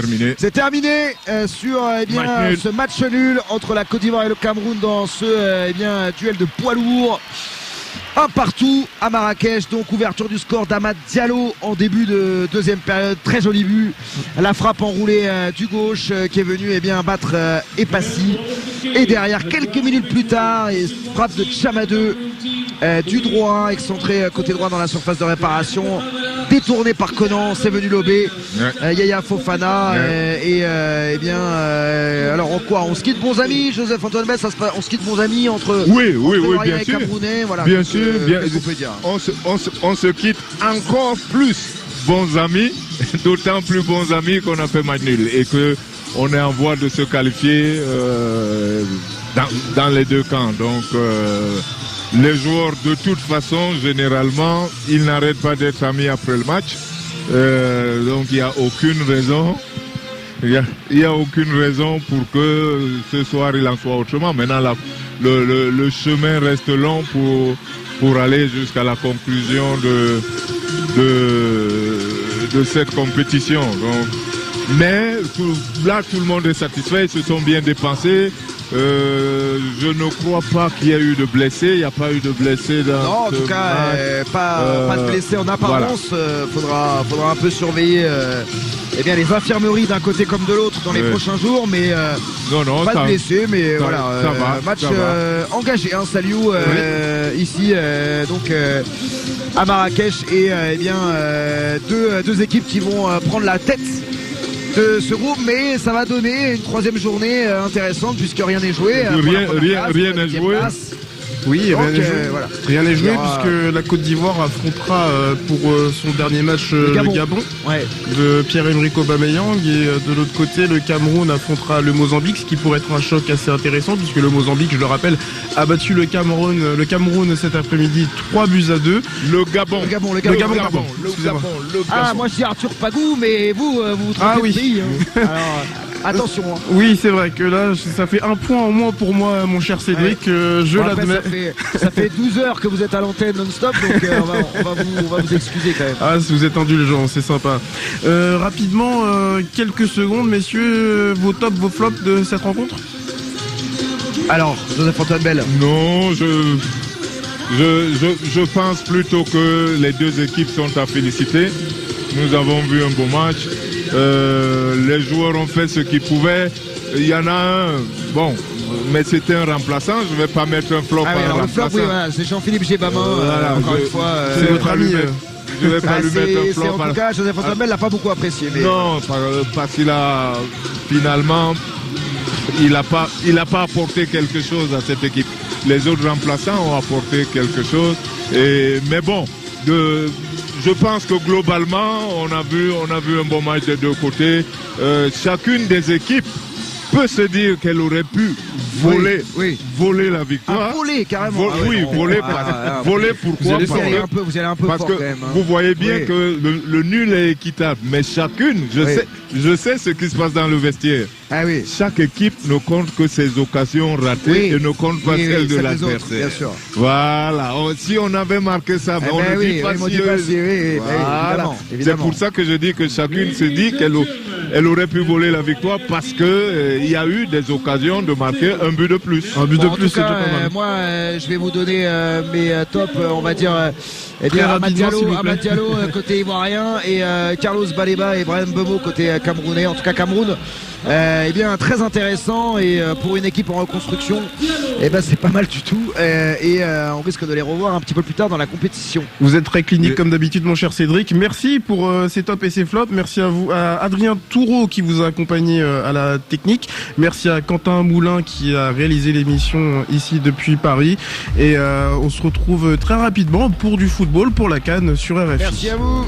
terminé. C'est terminé sur ce match nul entre la Côte d'Ivoire et le Cameroun dans ce duel de poids lourd. Un partout à Marrakech, donc ouverture du score d'Amad Diallo en début de deuxième période, très joli but, la frappe enroulée du gauche qui est venu battre Epassi, et derrière quelques minutes plus tard, frappe de Chamadeux du droit, excentré côté droit dans la surface de réparation, détourné par Conan, c'est venu lober Yaya Fofana alors en quoi on se quitte bons amis, Joseph Antoine Bell, on se quitte bons amis entre bien et sûr. Camerounais, voilà. Bien sûr, on se quitte encore plus bons amis, d'autant plus bons amis qu'on a fait match nul et que on est en voie de se qualifier dans les deux camps. Donc les joueurs de toute façon, généralement, ils n'arrêtent pas d'être amis après le match. Donc il n'y a aucune raison. Il n'y a aucune raison pour que ce soir il en soit autrement. Maintenant, le chemin reste long pour aller jusqu'à la conclusion de cette compétition. Donc, mais là, tout le monde est satisfait, ils se sont bien dépensés. Je ne crois pas qu'il y ait eu de blessés. Il n'y a pas eu de blessés dans en tout cas, pas de blessés en apparence. Faudra un peu surveiller les infirmeries d'un côté comme de l'autre dans les prochains jours, mais pas de blessés, mais match engagé, Saliou ici donc à Marrakech, et deux équipes qui vont prendre la tête de ce groupe, mais ça va donner une troisième journée intéressante puisque rien n'est joué. Rien n'est joué. Oui, rien n'est joué puisque la Côte d'Ivoire affrontera pour son dernier match le Gabon de Pierre-Emerick Aubameyang, et de l'autre côté le Cameroun affrontera le Mozambique, ce qui pourrait être un choc assez intéressant puisque le Mozambique, je le rappelle, a battu le Cameroun cet après-midi 3-2. Le Gabon. Moi je dis Arthur Pagou, mais vous trompez de pays. Alors, attention. Oui, c'est vrai que là, ça fait un point en moins pour moi, mon cher Cédric, je l'admets. Ça fait 12 heures que vous êtes à l'antenne non-stop, donc on va vous excuser quand même. Ah, si vous êtes indulgents, c'est sympa. Rapidement, quelques secondes, messieurs, vos tops, vos flops de cette rencontre. Alors, Joseph Antoine Bell. Non, je pense plutôt que les deux équipes sont à féliciter. Nous avons vu un beau match. Les joueurs ont fait ce qu'ils pouvaient. Il y en a un, mais c'était un remplaçant. Je ne vais pas mettre un flop à un remplaçant. Le flop, c'est Jean-Philippe Gébamin. Encore une fois, c'est votre ami. Je vais pas lui mettre un flop. En tout cas, Joseph Antoine Bell l'a pas beaucoup apprécié. Mais... Non, parce qu'il a finalement, il n'a pas apporté quelque chose à cette équipe. Les autres remplaçants ont apporté quelque chose. Mais bon, je pense que globalement, on a vu un bon match des deux côtés. Chacune des équipes peut se dire qu'elle aurait pu voler la victoire. Voler carrément. Voler pourquoi? Vous allez un peu parce fort que quand même. Vous voyez bien que le nul est équitable. Mais chacune, je sais ce qui se passe dans le vestiaire. Chaque équipe ne compte que ses occasions ratées et ne compte pas celles de l'adversaire. Voilà. Si on avait marqué ça, on ne dit pas si. C'est pour ça que je dis que chacune se dit qu'elle aurait pu voler la victoire parce que il y a eu des occasions de marquer un but de plus. Un but de plus, c'est déjà pas mal. Moi, je vais vous donner mes tops, on va dire. Amad Diallo côté ivoirien, et Carlos Baleba et Brahim Bemo côté camerounais. En tout cas, Cameroun, très intéressant, et pour une équipe en reconstruction, c'est pas mal du tout. On risque de les revoir un petit peu plus tard dans la compétition. Vous êtes très clinique comme d'habitude, mon cher Cédric. Merci pour ces tops et ces flops. Merci à vous, à Adrien Toureau qui vous a accompagné à la technique. Merci à Quentin Moulin qui a réalisé l'émission ici depuis Paris. Et on se retrouve très rapidement pour du football, pour la CAN sur RFI. Merci à vous.